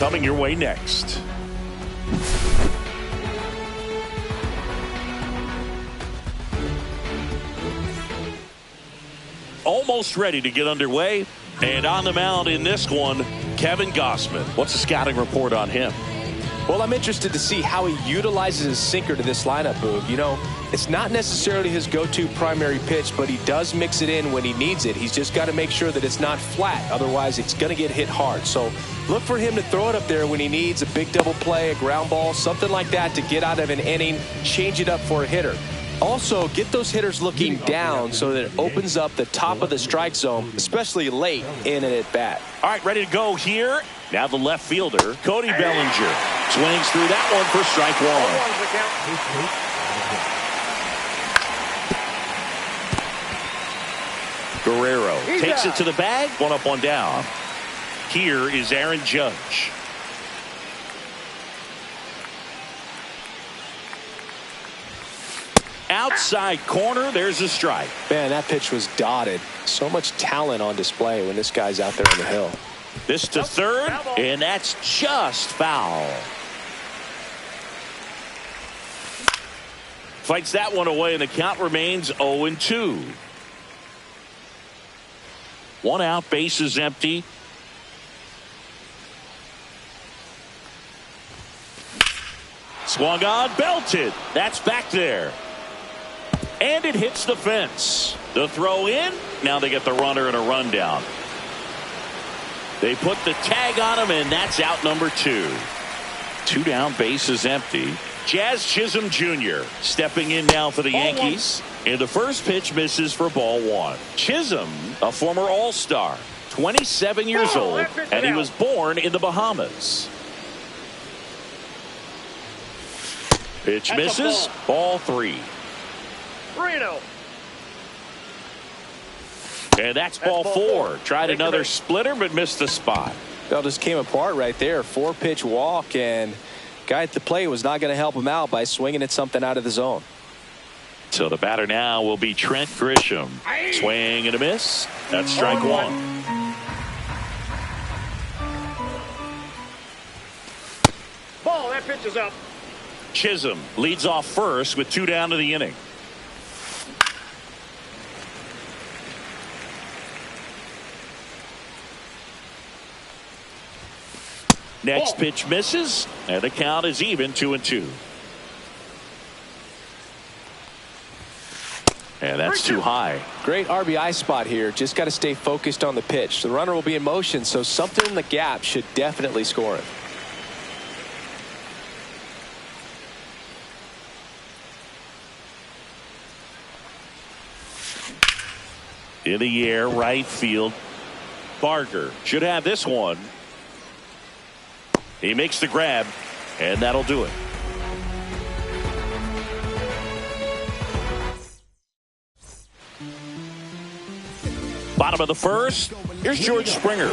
Coming your way next. Almost ready to get underway. And on the mound in this one, Kevin Gausman. What's the scouting report on him? Well, I'm interested to see how he utilizes his sinker to this lineup move. You know, it's not necessarily his go-to primary pitch, but he does mix it in when he needs it. He's just got to make sure that it's not flat. Otherwise, it's going to get hit hard. So look for him to throw it up there when he needs a big double play, a ground ball, something like that to get out of an inning, change it up for a hitter. Also, get those hitters looking down so that it opens up the top of the strike zone, especially late in an at-bat. All right, ready to go here. Now the left fielder, Cody Bellinger, swings through that one for strike one. Guerrero takes it to the bag, one up, one down. Here is Aaron Judge. Outside corner, there's a strike. Man, that pitch was dotted. So much talent on display when this guy's out there on the hill. This to third, and that's just foul. Fights that one away, and the count remains 0-2. One out, base is empty. Swung on, belted. That's back there. And it hits the fence. The throw in. Now they get the runner and a rundown. They put the tag on him, and that's out number 2. 2 down, base is empty. Jazz Chisholm Jr. stepping in now for the Yankees. And the first pitch misses for ball 1. Chisholm, a former All-Star, 27 years old, and he was born in the Bahamas. Pitch misses, ball 3. And that's ball 4. Tried another splitter but missed the spot. Well, just came apart right there. 4-pitch walk, and guy at the plate was not going to help him out by swinging at something out of the zone. So the batter now will be Trent Grisham. Swing and a miss. That's strike 1. Ball, that pitch is up. Chisholm leads off first with 2 down to the inning. Next pitch misses, and the count is even 2-2. And that's too high. Great RBI spot here. Just got to stay focused on the pitch. The runner will be in motion, so something in the gap should definitely score him. In the air, right field. Barger should have this one. He makes the grab, and that'll do it. Bottom of the first. Here's George Springer.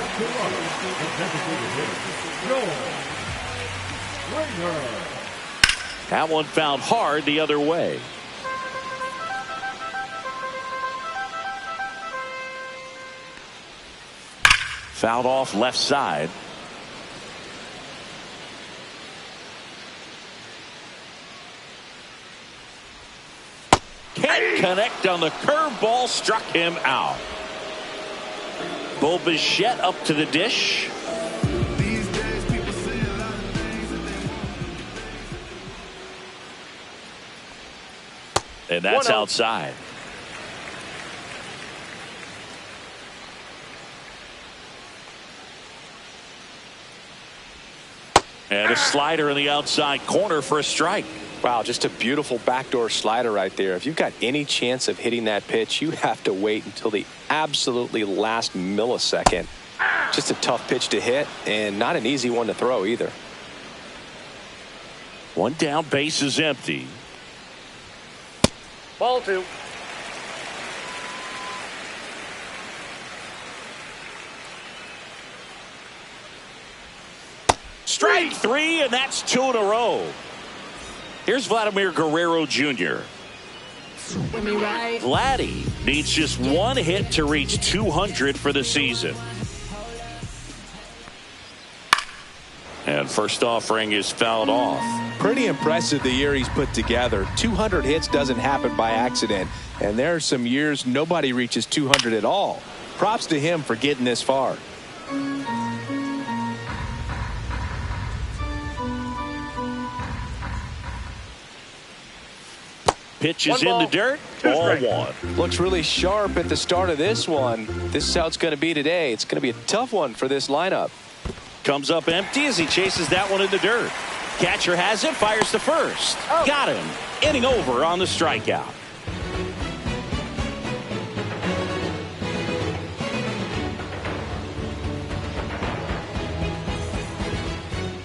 That one found hard the other way. Fouled off left side. Can't connect on the curveball, struck him out. Bo Bichette up to the dish. And that's outside. And a slider in the outside corner for a strike. Wow, just a beautiful backdoor slider right there. If you've got any chance of hitting that pitch, you have to wait until the absolutely last millisecond. Just a tough pitch to hit, and not an easy one to throw either. 1 down, base is empty. Ball 2. Strike 3, and that's 2 in a row. Here's Vladimir Guerrero Jr. Vladdy needs just 1 hit to reach 200 for the season. And first offering is fouled off. Pretty impressive the year he's put together. 200 hits doesn't happen by accident. And there are some years nobody reaches 200 at all. Props to him for getting this far. Pitch is in the dirt. Ball one. Looks really sharp at the start of this one. This is how it's going to be today. It's going to be a tough one for this lineup. Comes up empty as he chases that one in the dirt. Catcher has it, fires to first. Got him. Inning over on the strikeout.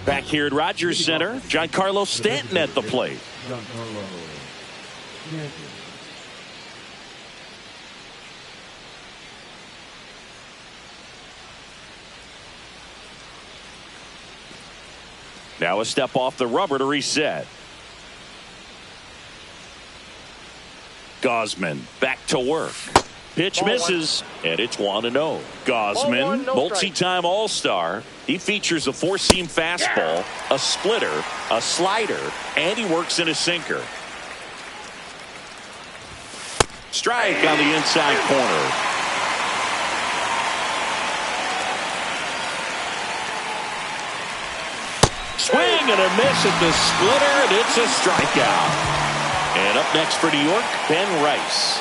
Back here at Rogers Center, Giancarlo Stanton at the plate. Now a step off the rubber to reset. Gausman back to work. Pitch misses, and it's 1-0. Gausman, multi-time All-Star. He features a four-seam fastball, a splitter, a slider, and he works in a sinker. Strike on the inside corner. Swing and a miss at the splitter, and it's a strikeout. And up next for New York, Ben Rice.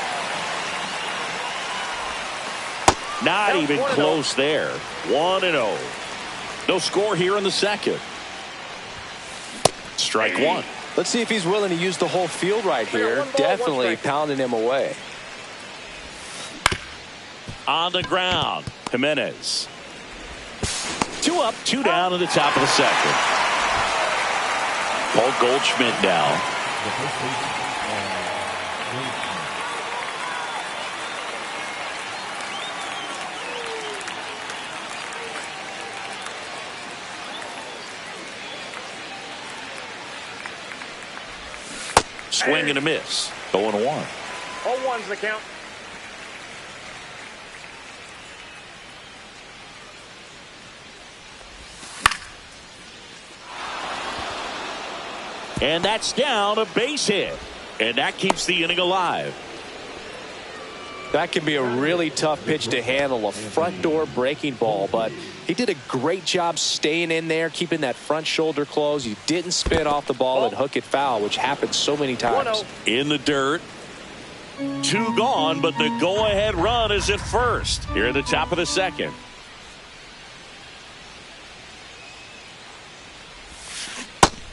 Not even close there. 1-0. No score here in the second. Strike one. Let's see if he's willing to use the whole field right here. Definitely pounding him away. On the ground, Jimenez. 2 up, 2 down in the top of the second. Paul Goldschmidt now. Swing and a miss. 0-1. 0-1's the count. And that's down, a base hit. And that keeps the inning alive. That can be a really tough pitch to handle, a front door breaking ball, but he did a great job staying in there, keeping that front shoulder closed. He didn't spin off the ball and hook it foul, which happens so many times. In the dirt. 2 gone, but the go-ahead run is at first here at the top of the second.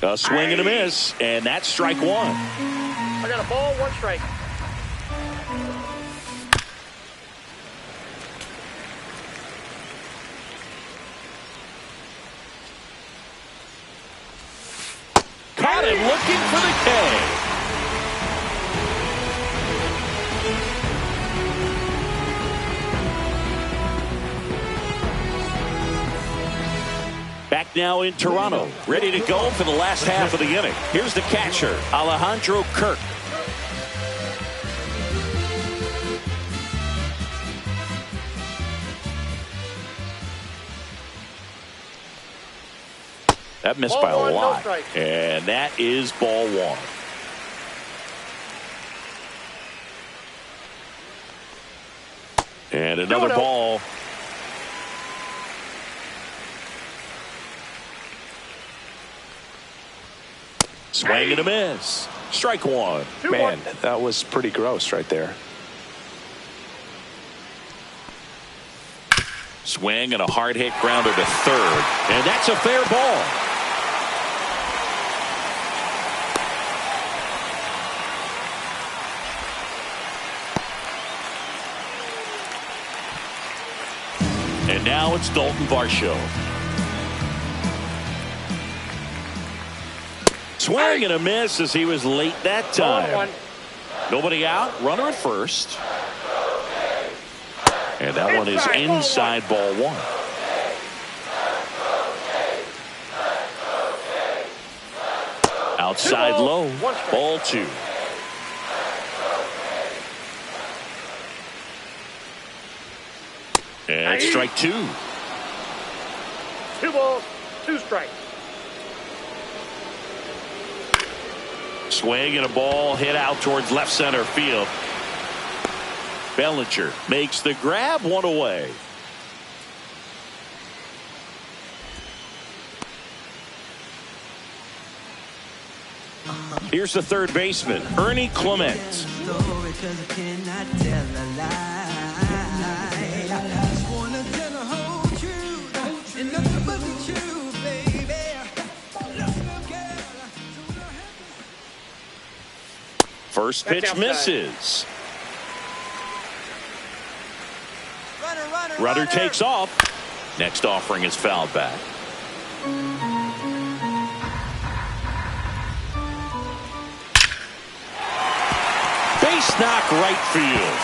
A swing and a miss, and that's strike one. I got a ball, 1 strike. Caught him looking for the K. Back now in Toronto, ready to go for the last half of the inning. Here's the catcher, Alejandro Kirk. That missed by a lot, and that is ball one. And another ball. Swing and a miss. Strike one. Man, that was pretty gross right there. Swing and a hard hit grounder to third. And that's a fair ball. And now it's Dalton Varsho. Swing and a miss as he was late that time. Nobody out. Runner at first. And that one is inside ball one. Outside low. Ball two. And strike two. 2 balls, 2 strikes. Swing and a ball hit out towards left center field. Bellinger makes the grab, one away. Here's the third baseman, Ernie Clement. First pitch misses. Runner takes off. Next offering is fouled back. Base knock right field.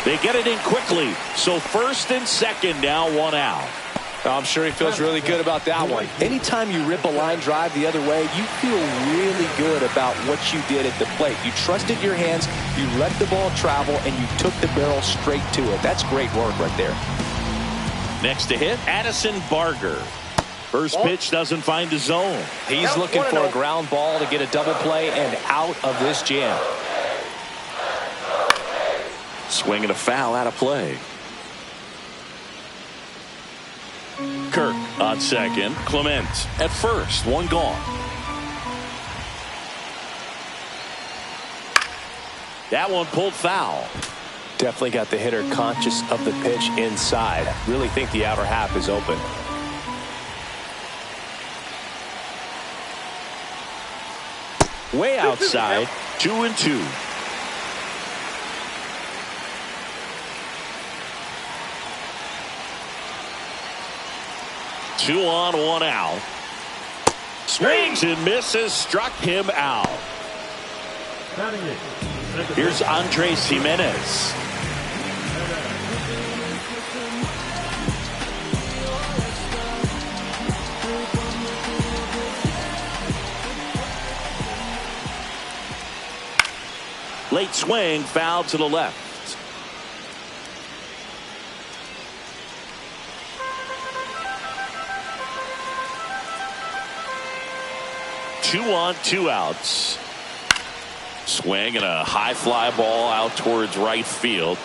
They get it in quickly. So first and second, now one out. I'm sure he feels really good about that one. Anytime you rip a line drive the other way, you feel really good about what you did at the plate. You trusted your hands, you let the ball travel, and you took the barrel straight to it. That's great work right there. Next to hit, Addison Barger. First pitch doesn't find the zone. He's looking for a ground ball to get a double play and out of this jam. Swing and a foul out of play. Kirk on second. Clement at first. One gone. That one pulled foul. Definitely got the hitter conscious of the pitch inside. Really think the outer half is open. Way outside. 2-2. Two on, one out. Swings and misses, struck him out. Here's Andres Jimenez. Late swing, foul to the left. Two on, two outs. Swing and a high fly ball out towards right field.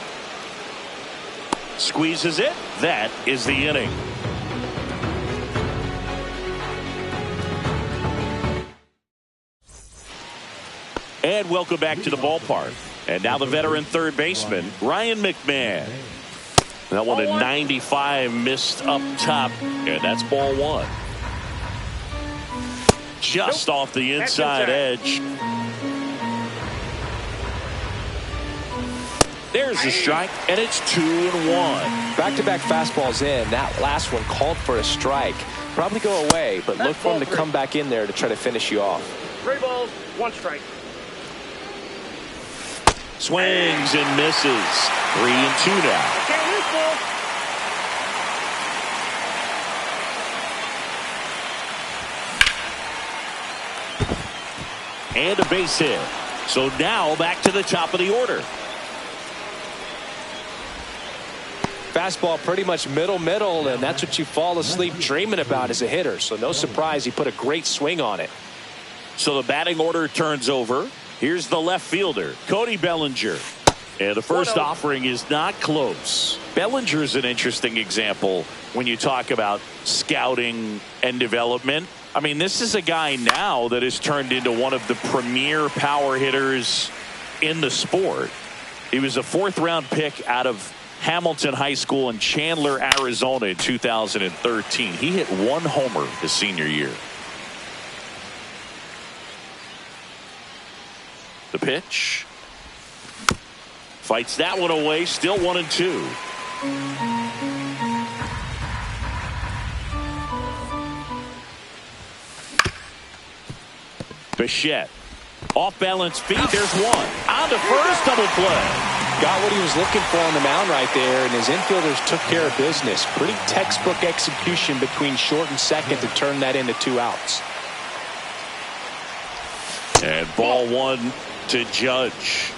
Squeezes it. That is the inning. And welcome back to the ballpark. And now the veteran third baseman, Ryan McMahon. That one at 95 missed up top. And that's ball one. Just off the inside edge. There's the strike, and it's 2-1. Back-to-back fastballs in. That last one called for a strike. Probably go away, but look for him to come back in there to try to finish you off. 3 balls, 1 strike. Swings and misses. 3-2 now. Can't lose, ball. And a base hit. So now back to the top of the order. Fastball pretty much middle, and that's what you fall asleep dreaming about as a hitter. So no surprise he put a great swing on it. So the batting order turns over. Here's the left fielder, Cody Bellinger. And the first offering is not close. Bellinger's an interesting example when you talk about scouting and development. I mean, this is a guy now that has turned into one of the premier power hitters in the sport. He was a 4th-round pick out of Hamilton High School in Chandler, Arizona in 2013. He hit 1 homer his senior year. The pitch. Fights that one away. Still 1-2. Bichette. Off balance feet. There's one. On to first, double play. Got what he was looking for on the mound right there, and his infielders took care of business. Pretty textbook execution between short and second to turn that into 2 outs. And ball one to Judge.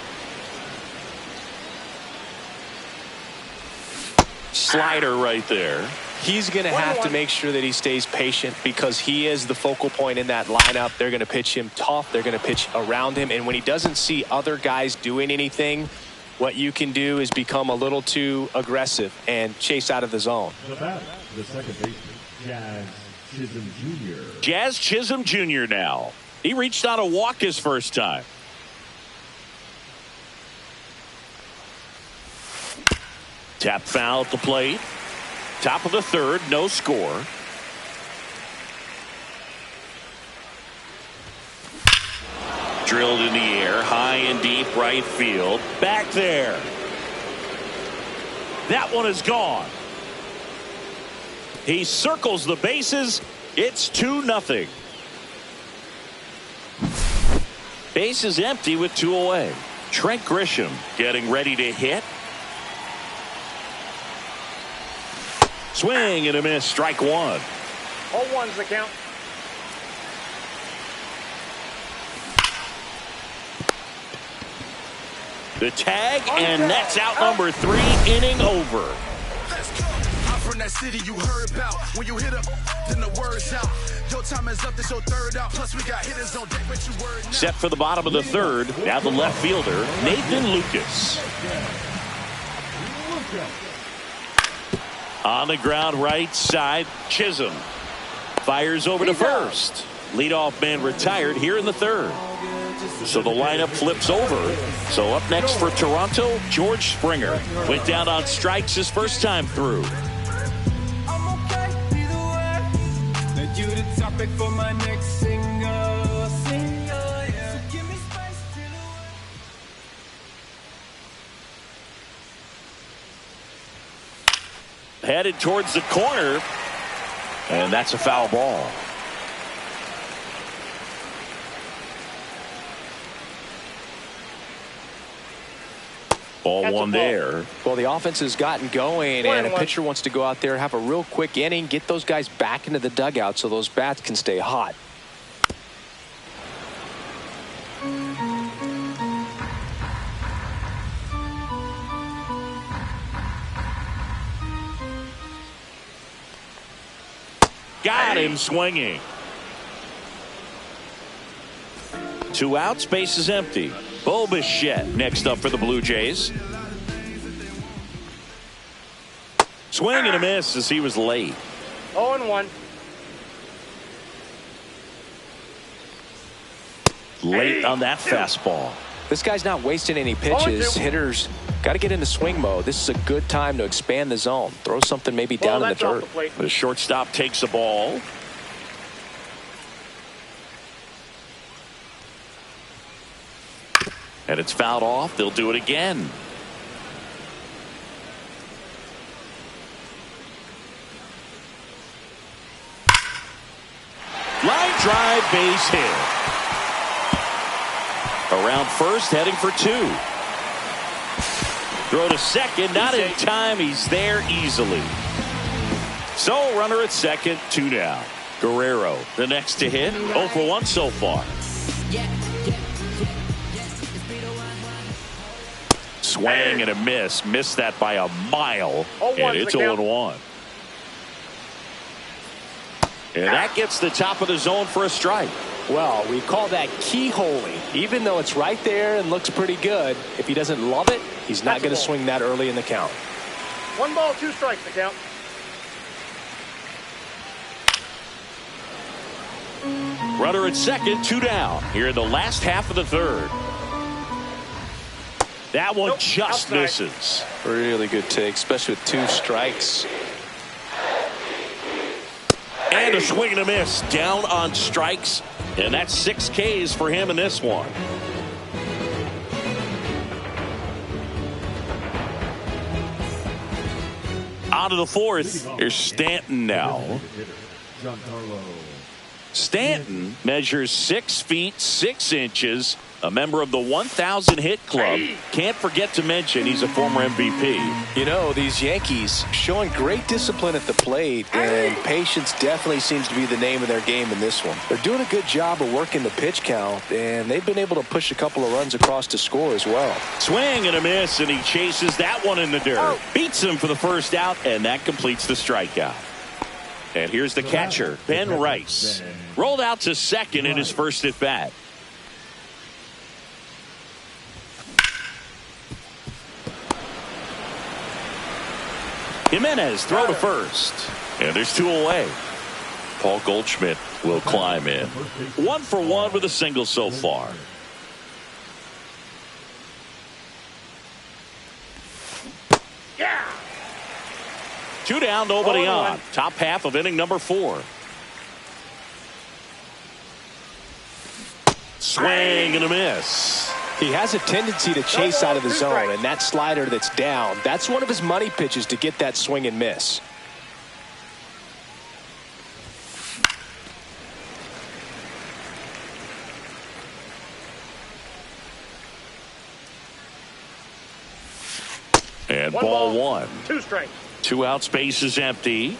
Slider right there. He's going to have to make sure that he stays patient because he is the focal point in that lineup. They're going to pitch him tough. They're going to pitch around him. And when he doesn't see other guys doing anything, what you can do is become a little too aggressive and chase out of the zone. The second baseman, Jazz Chisholm Jr. Jazz Chisholm Jr. now. He reached on a walk his first time. Tap foul at the plate. Top of the third, no score. Drilled in the air, high and deep right field. Back there. That one is gone. He circles the bases. It's 2-0. Base is empty with 2 away. Trent Grisham getting ready to hit. Swing and a miss, strike 1. 0-1's the count. The tag, and that's out number 3, inning over. I'm from that city you heard about. When you hit up, then the word's out. Your time is up, this your third out. Plus we got hitters on deck, but you word now. Set for the bottom of the third. Now the left fielder, Nathan Lucas. On the ground right side, Chisholm fires over to first. Leadoff man retired here in the third. So the lineup flips over. So up next for Toronto, George Springer. Went down on strikes his first time through. Headed towards the corner, and that's a foul ball. Ball one there. Well, the offense has gotten going, and a pitcher wants to go out there, have a real quick inning, get those guys back into the dugout so those bats can stay hot. Got him swinging. 2 outs, base is empty. Bo Bichette next up for the Blue Jays. Swing and a miss as he was late. 0-1. Late on that fastball. This guy's not wasting any pitches. Hitters got to get into swing mode. This is a good time to expand the zone. Throw something maybe down in the dirt. The shortstop takes the ball. And it's fouled off. They'll do it again. Line drive, base hit. Around first, heading for 2. Throw to second, not in time. He's there easily. So runner at second, 2 down. Guerrero, the next to hit. 0 for 1 so far. Swing and a miss. Missed that by a mile. And it's 0-1. And that gets the top of the zone for a strike. Well, we call that keyholing. Even though it's right there and looks pretty good, if he doesn't love it, he's not going to swing that early in the count. 1 ball, 2 strikes the count. Runner at second, 2 down. Here in the last half of the third. That one just misses. Really good take, especially with 2 strikes. And a swing and a miss. Down on strikes. And that's 6 Ks for him in this one. On to the fourth. Here's Stanton now. Stanton measures 6 feet 6 inches, a member of the 1,000 hit club. Can't forget to mention he's a former MVP. You know, these Yankees showing great discipline at the plate, and patience definitely seems to be the name of their game in this one. They're doing a good job of working the pitch count, and they've been able to push a couple of runs across to score as well. Swing and a miss, and he chases that one in the dirt. Beats him for the first out, and that completes the strikeout. And here's the catcher, Ben Rice. Rolled out to second in his first at bat. Jimenez throw to first. And there's 2 away. Paul Goldschmidt will climb in. 1 for 1 with a single so far. Yeah. 2 down, nobody 0-1. on. Top half of inning number 4. Swing and a miss. He has a tendency to chase out of the zone, and that slider that's down, that's one of his money pitches to get that swing and miss. And ball 1. 2 strikes. 2 out, space is empty.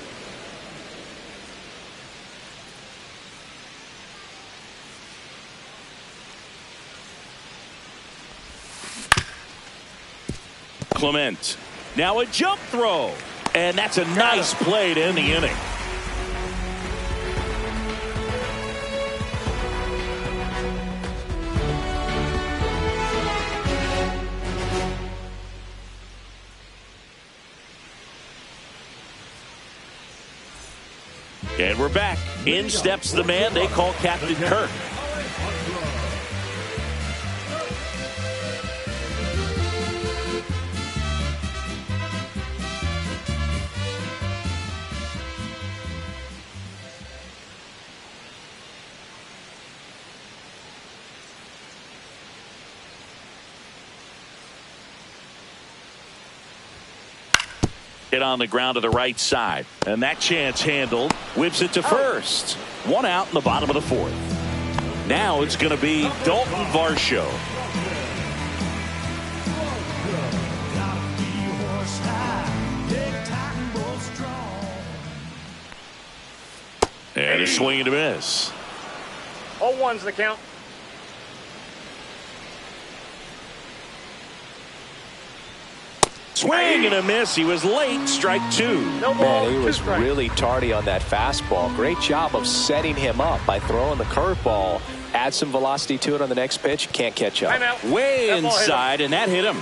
Clement. Now a jump throw. And that's a nice play to end the inning. And we're back. In steps the man they call Captain Kirk. Hit on the ground to the right side. And that chance handled. Whips it to first. 1 out in the bottom of the 4th. Now it's going to be Dalton Varsho. And a swing and a miss. 0-1's the count. Swing and a miss. He was late. Strike 2. No ball, Man, he 2 was strikes. really tardy on that fastball. Great job of setting him up by throwing the curveball. Add some velocity to it on the next pitch. Can't catch up. Timeout. Way That ball hit him. inside, and that hit him.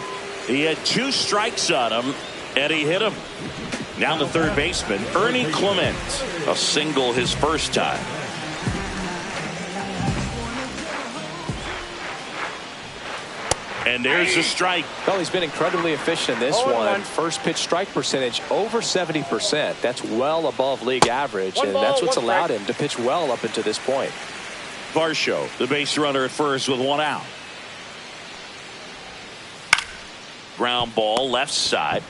He had 2 strikes on him, and he hit him. Now the third baseman, Ernie Clement. A single his first time. And there's the strike. Well, he's been incredibly efficient in this 0-1. one. First pitch strike percentage over 70%. That's well above league average, One and ball, that's what's one allowed strike. him to pitch well up until this point. Varsho, the base runner at first with 1 out. Ground ball left side.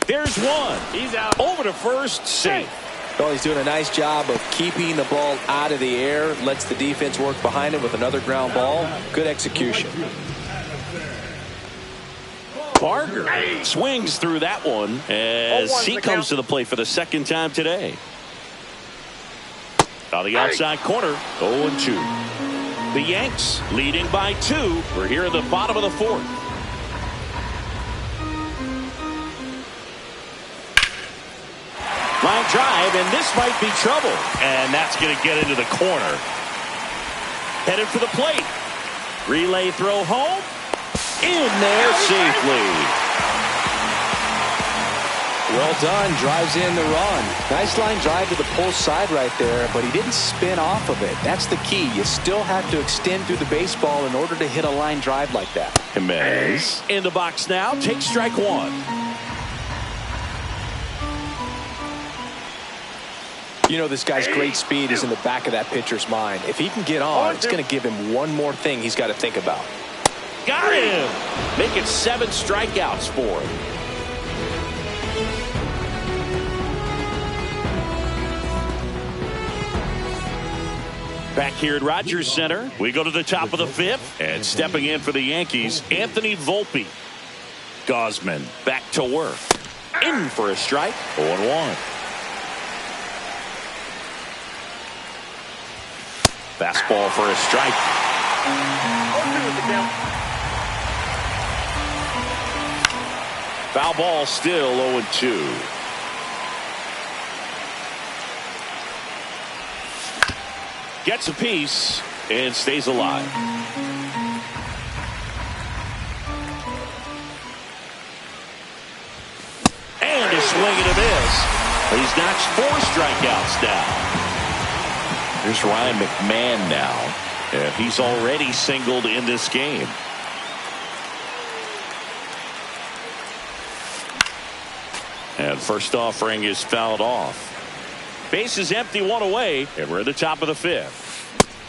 There's 1. He's out. Over to first, safe. Well, he's doing a nice job of keeping the ball out of the air. Lets the defense work behind him with another ground ball. Good execution. Barger swings through that one as he comes to the plate for the second time today. On the outside corner, 0-2. The Yanks leading by 2. We're here in the bottom of the 4th. Line drive, and this might be trouble. And that's going to get into the corner. Headed for the plate. Relay throw home. In there safely. Well done. Drives in the run. Nice line drive to the pull side right there, but he didn't spin off of it. That's the key. You still have to extend through the baseball in order to hit a line drive like that. Jimenez in the box now. Take strike 1. You know, this guy's great speed is in the back of that pitcher's mind. If he can get on, it's going to give him one more thing he's got to think about. Got him. Make it 7 strikeouts for him. Back here at Rogers Center, we go to the top of the 5th, and stepping in for the Yankees, Anthony Volpe. Gosman back to work. In for a strike, 0-1. Fastball for a strike. 0-2 with the count. Foul ball still 0-2. Gets a piece and stays alive. And a swing and a miss. He's notched 4 strikeouts now. Here's Ryan McMahon now. And he's already singled in this game. And first offering is fouled off. Base is empty, 1 away, and we're at the top of the 5th.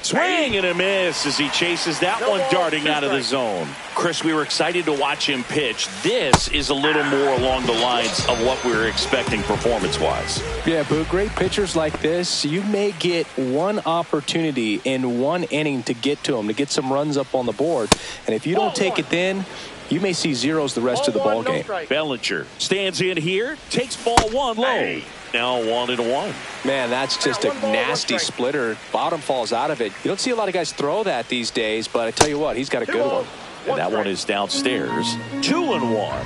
Swing and a miss as he chases that one darting out of the zone. Chris, we were excited to watch him pitch. This is a little more along the lines of what we were expecting performance-wise. Yeah, Boo, great pitchers like this, you may get one opportunity in one inning to get to them, to get some runs up on the board. And if you don't take it then, you may see zeros the rest of the ball game. Bellinger stands in here, takes ball 1 low. Now 1-1. Man, that's just a nasty splitter. Bottom falls out of it. You don't see a lot of guys throw that these days, but I tell you what, he's got a good one. And that one is downstairs. 2-1.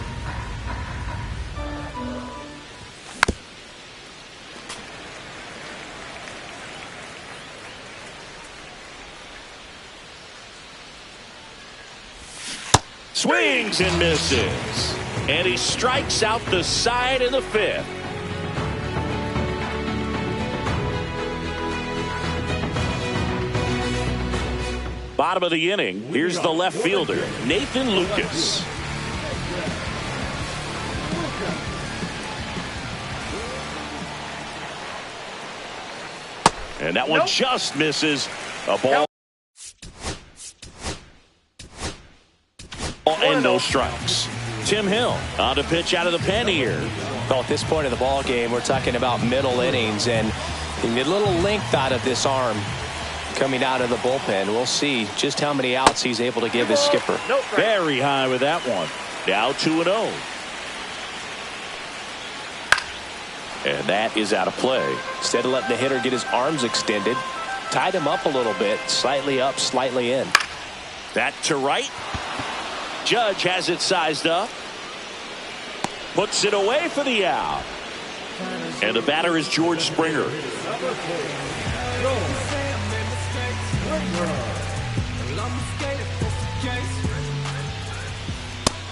Swings and misses. And he strikes out the side in the 5th. Bottom of the inning, here's the left fielder, Nathan Lucas. And that one just misses. A ball and no strikes. Tim Hill on to pitch out of the pen here. Well, at this point of the ball game, we're talking about middle innings, and a little length out of this arm coming out of the bullpen. We'll see just how many outs he's able to give his skipper. Very high with that one. Now 2-0. And that is out of play. Instead of letting the hitter get his arms extended, tied him up a little bit, slightly up, slightly in. That to right. Judge has it sized up. Puts it away for the out. And the batter is George Springer.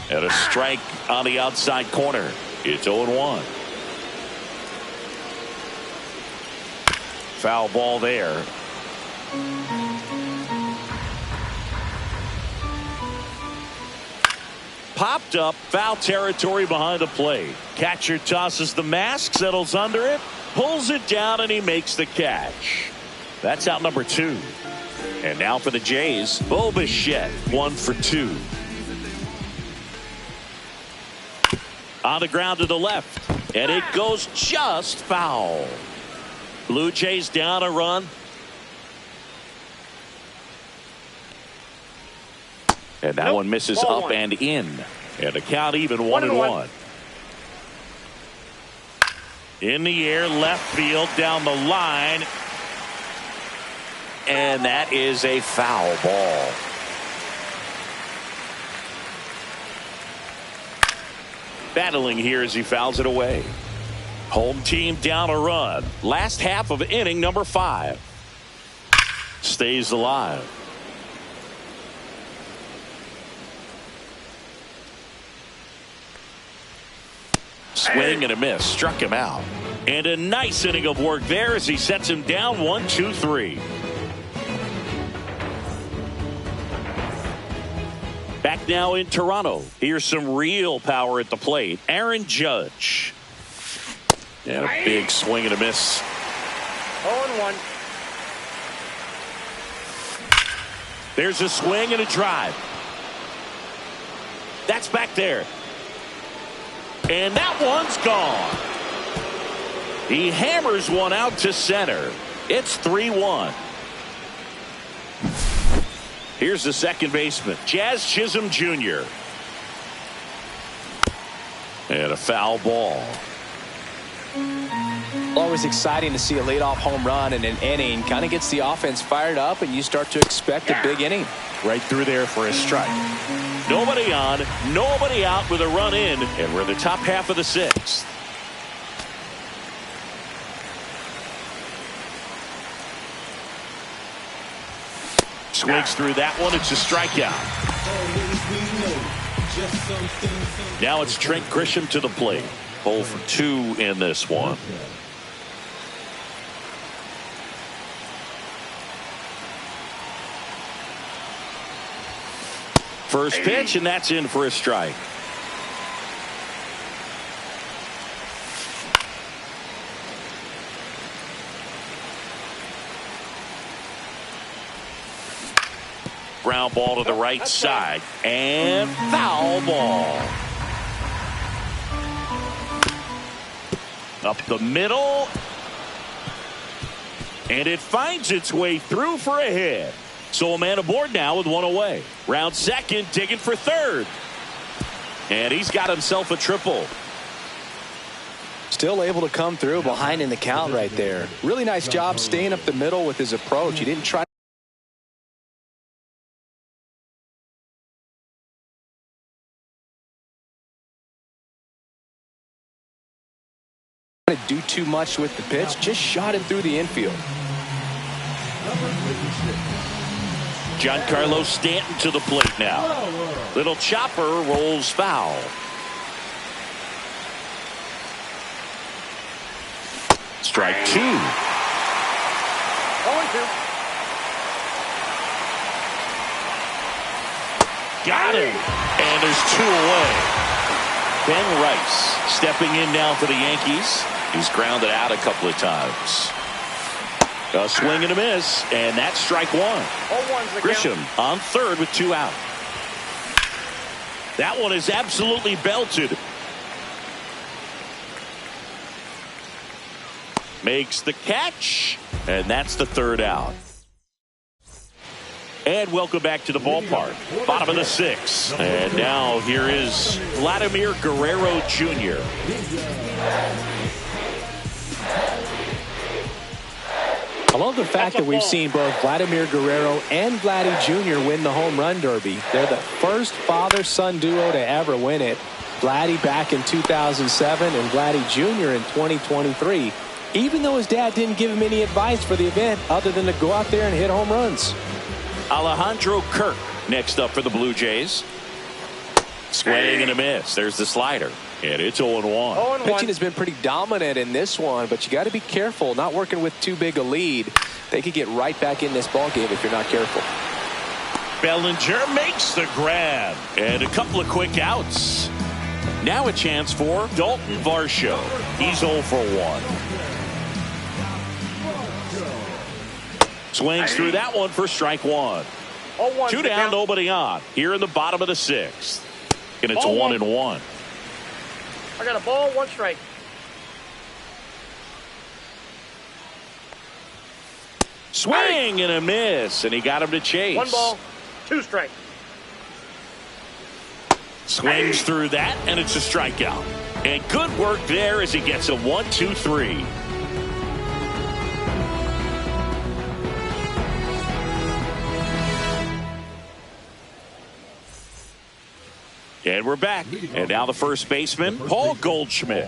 And a strike on the outside corner. It's 0-1. Foul ball there. Popped up, foul territory behind the plate. Catcher tosses the mask, settles under it, pulls it down, and he makes the catch. That's out number 2. And now for the Jays, Bo Bichette, 1 for 2. On the ground to the left, and it goes just foul. Blue Jays down a run. And that one misses up and in. And the count even 1-1. In the air, left field, down the line. And that is a foul ball. Battling here as he fouls it away. Home team down a run. Last half of inning number 5. Stays alive. Swing and a miss. Struck him out. And a nice inning of work there as he sets him down 1-2-3. Back now in Toronto. Here's some real power at the plate. Aaron Judge. And a big swing and a miss. 0-1. There's a swing and a drive. That's back there. And that one's gone. He hammers one out to center. It's 3-1. Here's the second baseman, Jazz Chisholm Jr. And a foul ball. Always exciting to see a leadoff home run in an inning. Kind of gets the offense fired up, and you start to expect a big inning. Right through there for a strike. Nobody on, nobody out with a run in, and we're in the top half of the 6th. Swings through that one. It's a strikeout. Now it's Trent Grisham to the plate. 0 for 2 in this one. First pitch, and that's in for a strike. Ground ball to the right side, and foul ball. Up the middle, and it finds its way through for a hit. So a man aboard now with one away. Round second, digging for third. And he's got himself a triple. Still able to come through behind in the count right there. Really nice job staying up the middle with his approach. He didn't try to do too much with the pitch. Just shot it through the infield. Giancarlo Stanton to the plate now. Little chopper rolls foul. Strike 2. 0-2. Got him. And there's 2 away. Ben Rice stepping in now for the Yankees. He's grounded out a couple of times. A swing and a miss, and that's strike 1. Grisham on third with 2 out. That one is absolutely belted. Makes the catch, and that's the 3rd out. And welcome back to the ballpark. Bottom of the 6th. And now here is Vladimir Guerrero Jr. I love the fact that we've seen both Vladimir Guerrero and Vladdy Jr. win the home run derby. They're the first father-son duo to ever win it. Vladdy back in 2007 and Vladdy Jr. in 2023. Even though his dad didn't give him any advice for the event other than to go out there and hit home runs. Alejandro Kirk next up for the Blue Jays. Swing and a miss. There's the slider. And it's 0-1. Pitching has been pretty dominant in this one, but you got to be careful. Not working with too big a lead. They could get right back in this ball game if you're not careful. Bellinger makes the grab. And a couple of quick outs. Now a chance for Dalton Varsho. He's 0 for 1. Swings through that one for strike 1. 2 down, nobody on. Here in the bottom of the 6th. And it's 1-1. I got a ball, 1 strike. Swing and a miss, and he got him to chase. 1 ball, 2 strike. Swings through that, and it's a strikeout. And good work there as he gets a 1-2-3. And we're back. And now the first baseman, Paul Goldschmidt.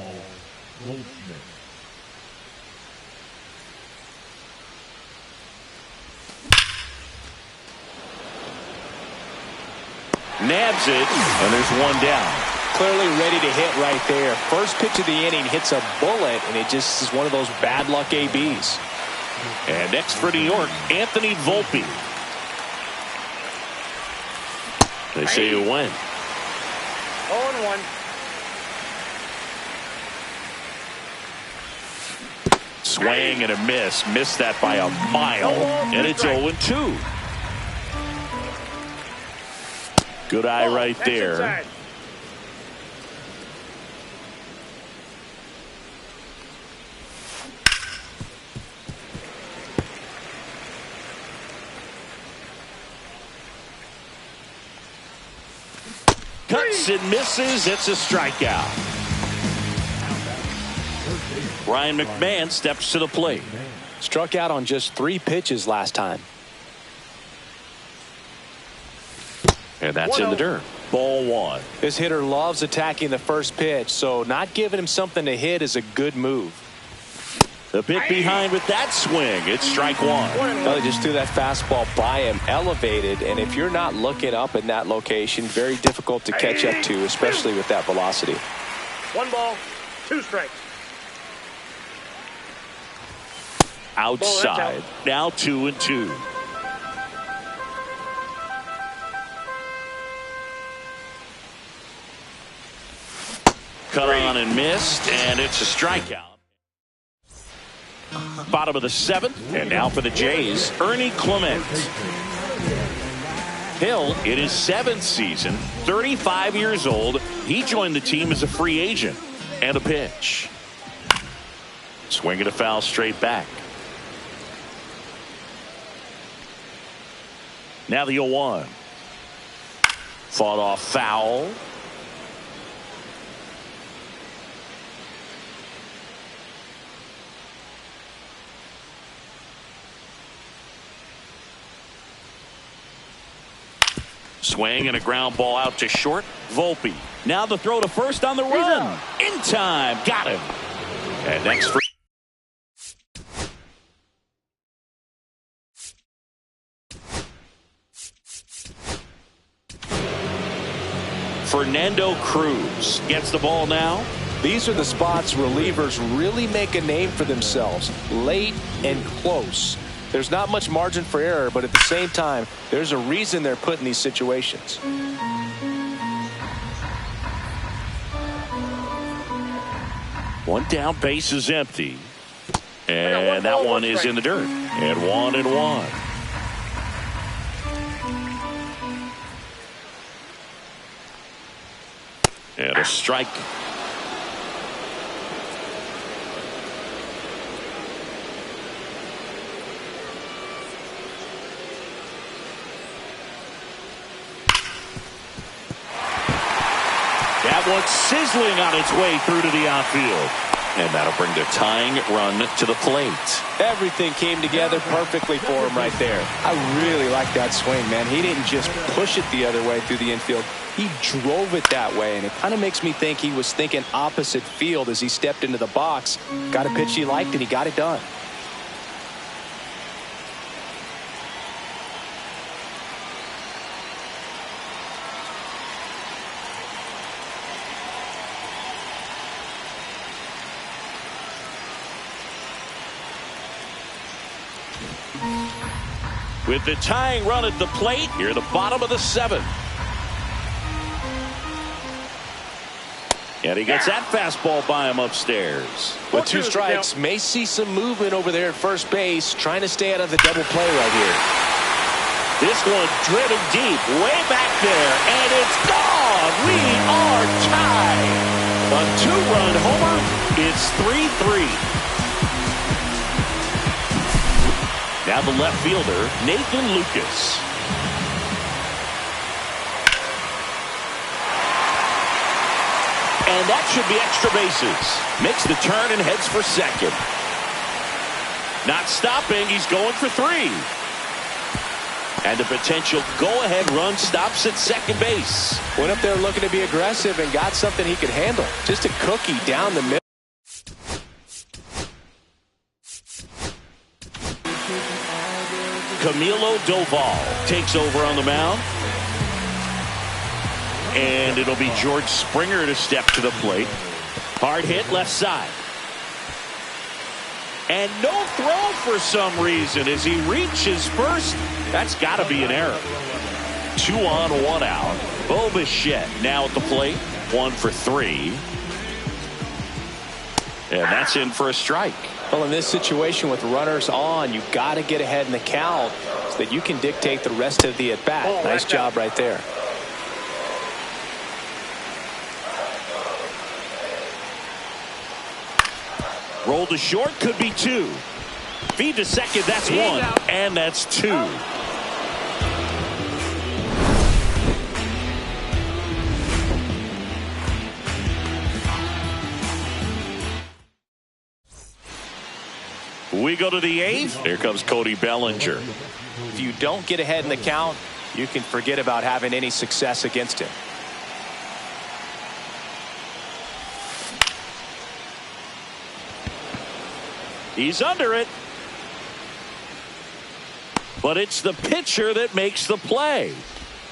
Nabs it, and there's 1 down. Clearly ready to hit right there. First pitch of the inning hits a bullet, and it just is one of those bad luck ABs. And next for New York, Anthony Volpe. They say you win. 0-1. Swing and a miss. Missed that by a mile. And it's 0-2. Good eye right there. Cuts and misses. It's a strikeout. Ryan McMahon steps to the plate. Struck out on just 3 pitches last time. And that's in the dirt. Ball 1. This hitter loves attacking the first pitch, so not giving him something to hit is a good move. The bit behind with that swing. It's strike one. Well, they just threw that fastball by him, elevated, and if you're not looking up in that location, very difficult to catch up to, especially with that velocity. 1 ball, 2 strikes. Outside. Now 2-2. Cut on and missed, and it's a strikeout. Bottom of the 7th, and now for the Jays, Ernie Clement. Hill, in his 7th season, 35 years old. He joined the team as a free agent. And a pitch. Swing and a foul straight back. Now the 0-1. Fought off foul. Swing and a ground ball out to short. Volpe. Now the throw to first on the run. In time. Got him. And next for Fernando Cruz gets the ball now. These are the spots relievers really make a name for themselves. Late and close. There's not much margin for error, but at the same time, there's a reason they're put in these situations. One down, base is empty. And that one is in the dirt. And 1-1. And a strike. That one's sizzling on its way through to the outfield. And that'll bring the tying run to the plate. Everything came together perfectly for him right there. I really like that swing, man. He didn't just push it the other way through the infield. He drove it that way, and it kind of makes me think he was thinking opposite field as he stepped into the box. Got a pitch he liked, and he got it done. With the tying run at the plate, here the bottom of the 7th. And he gets that fastball by him upstairs. With 2 strikes, may see some movement over there at first base, trying to stay out of the double play right here. This one driven deep, way back there, and it's gone. We are tied. A 2-run homer. It's 3-3. Now the left fielder, Nathan Lucas. And that should be extra bases. Makes the turn and heads for second. Not stopping, he's going for 3. And the potential go-ahead run stops at second base. Went up there looking to be aggressive and got something he could handle. Just a cookie down the middle. Camilo Doval takes over on the mound. And it'll be George Springer to step to the plate. Hard hit left side. And no throw for some reason as he reaches first. That's got to be an error. 2 on, 1 out. Bo Bichette now at the plate. 1 for 3. And that's in for a strike. Well, in this situation with runners on, you got to get ahead in the count so that you can dictate the rest of the at-bat. Nice job right there. Roll to short, could be 2. Feed to second, that's 1. And that's 2. We go to the 8th. Here comes Cody Bellinger. If you don't get ahead in the count, you can forget about having any success against him. He's under it. But it's the pitcher that makes the play.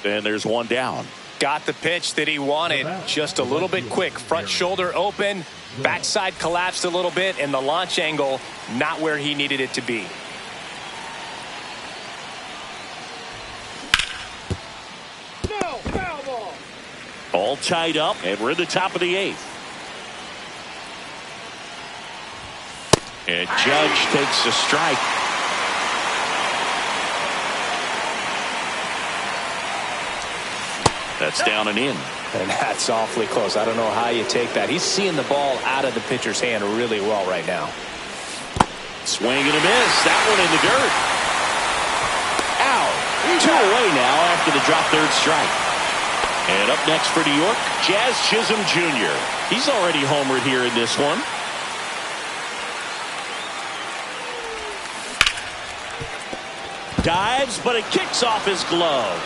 And there's one down. Got the pitch that he wanted, just a little bit quick. Front shoulder open, backside collapsed a little bit, and the launch angle not where he needed it to be. No, foul ball. All tied up, and we're in the top of the 8th. And Judge takes a strike. That's down and in. And that's awfully close. I don't know how you take that. He's seeing the ball out of the pitcher's hand really well right now. Swing and a miss. That one in the dirt. Out. 2 away now after the drop third strike. And up next for New York, Jazz Chisholm Jr. He's already homered here in this one. Dives, but it kicks off his glove.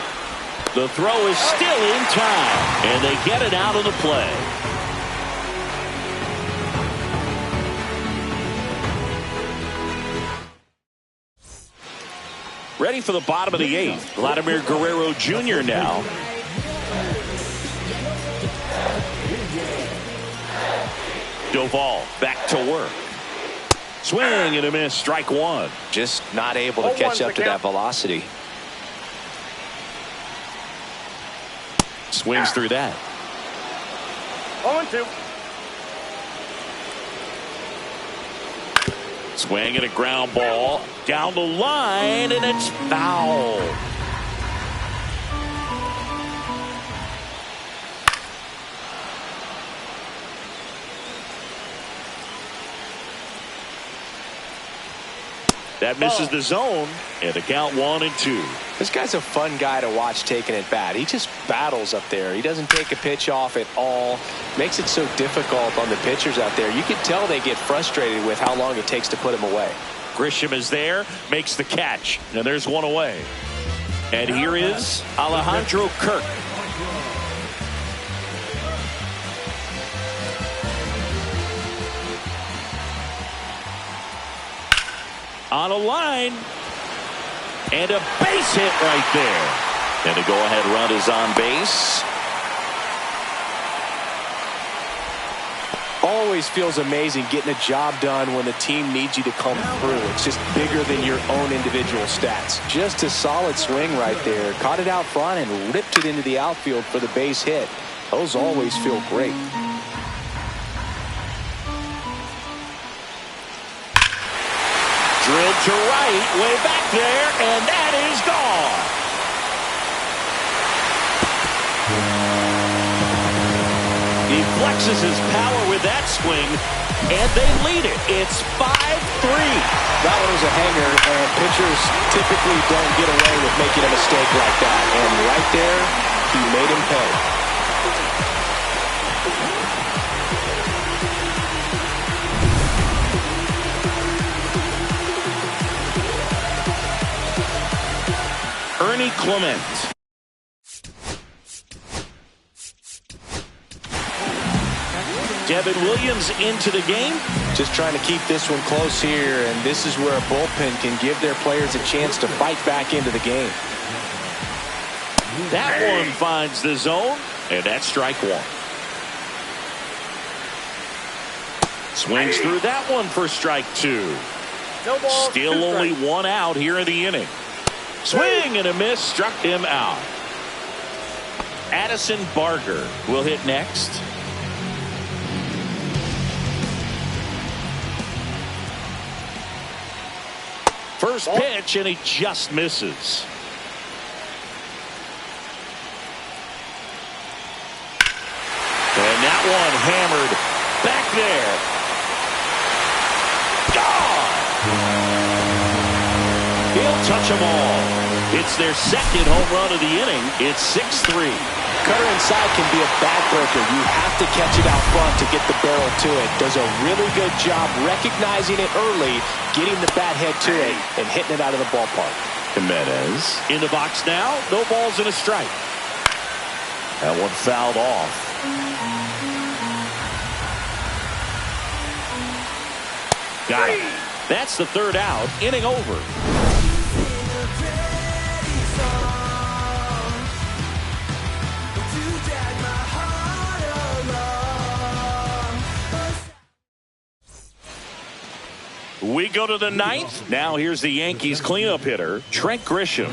The throw is still in time, and they get it out of the play. Ready for the bottom of the 8th. Vladimir Guerrero Jr. now. Doval back to work. Swing and a miss, strike 1. Just not able to catch up to that velocity. Swings through that. 0-2. Swing and a ground ball down the line, and it's foul. That misses the zone, and the count 1-2. This guy's a fun guy to watch taking it bat. He just battles up there. He doesn't take a pitch off at all. Makes it so difficult on the pitchers out there. You can tell they get frustrated with how long it takes to put him away. Grisham is there, makes the catch, and there's one away. And here is Alejandro Kirk. On a line, and a base hit right there. And a go-ahead run is on base. Always feels amazing getting a job done when the team needs you to come through. It's just bigger than your own individual stats. Just a solid swing right there. Caught it out front and ripped it into the outfield for the base hit. Those always feel great. Drilled to right, way back there, and that is gone. He flexes his power with that swing, and they lead it. It's 5-3. That one was a hanger, and pitchers typically don't get away with making a mistake like that. And right there, he made him pay. Ernie Clement. Devin Williams into the game. Just trying to keep this one close here, and this is where a bullpen can give their players a chance to fight back into the game. That one finds the zone, and that's strike 1. Swings through that one for strike 2. No ball. Still only one out here in the inning. Swing and a miss, struck him out. Addison Barger will hit next. First pitch, and he just misses. And that one hammered back there. Gone! He'll touch them all. It's their second home run of the inning. It's 6-3. Cutter inside can be a backbreaker. You have to catch it out front to get the barrel to it. Does a really good job recognizing it early, getting the bat head to it, and hitting it out of the ballpark. Jimenez in the box now. No balls and a strike. That one fouled off. Got it. That's the third out, inning over. We go to the ninth. Now here's the Yankees cleanup hitter, Trent Grisham.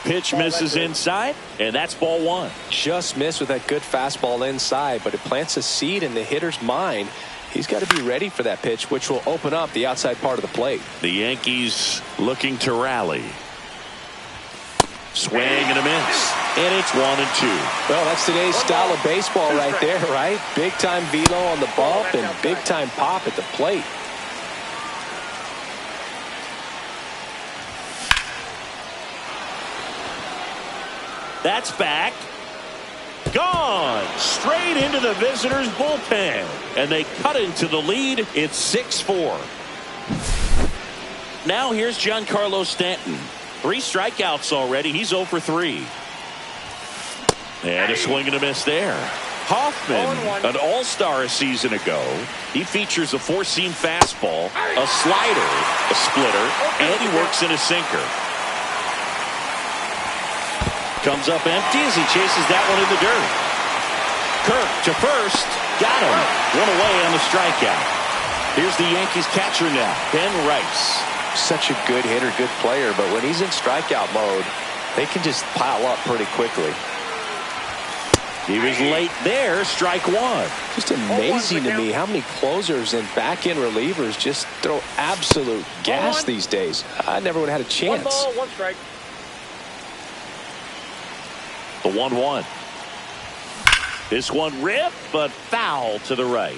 Pitch misses inside, and that's ball one. Just missed with that good fastball inside, but it plants a seed in the hitter's mind. He's got to be ready for that pitch, which will open up the outside part of the plate. The Yankees looking to rally. Swing and a miss. And it's 1-2. Well, that's today's style of baseball right there, right? Big time velo on the bump and big time pop at the plate. That's back. Gone. Straight into the visitors' bullpen. And they cut into the lead. It's 6-4. Now here's Giancarlo Stanton. 3 strikeouts already. He's 0 for 3. And a swing and a miss there. Hoffman, an all-star a season ago. He features a 4-seam fastball, a slider, a splitter, and he works in a sinker. Comes up empty as he chases that one in the dirt. Kirk to first. Got him. One away on the strikeout. Here's the Yankees catcher now, Ben Rice. Such a good hitter, good player, but when he's in strikeout mode, they can just pile up pretty quickly. He was late there, strike one. Just amazing to me how many closers and back-end relievers just throw absolute gas these days. I never would have had a chance. 1 ball, 1 strike. The 1-1. This one ripped, but foul to the right.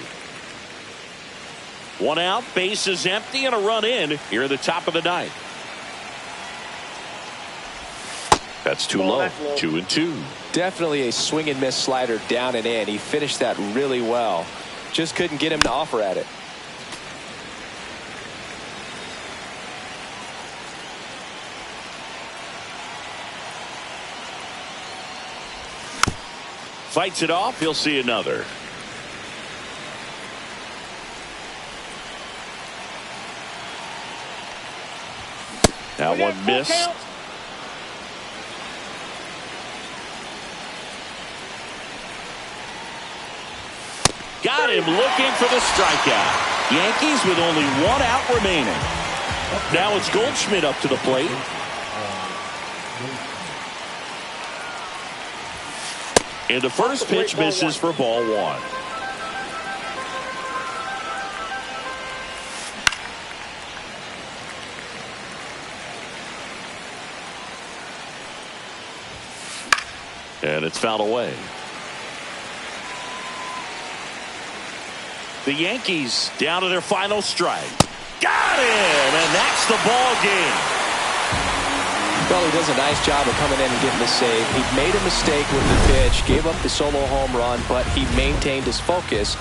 1 out, bases empty, and a run in here at the top of the ninth. That's too low. 2-2. Definitely a swing and miss slider down and in. He finished that really well. Just couldn't get him to offer at it. Fights it off. He'll see another. Now one missed. Got him looking for the strikeout. Yankees with only 1 out remaining. Now it's Goldschmidt up to the plate. And the first pitch misses for ball 1. And it's fouled away. The Yankees down to their final strike. Got him! And that's the ball game. Well, he does a nice job of coming in and getting the save. He made a mistake with the pitch, gave up the solo home run, but he maintained his focus.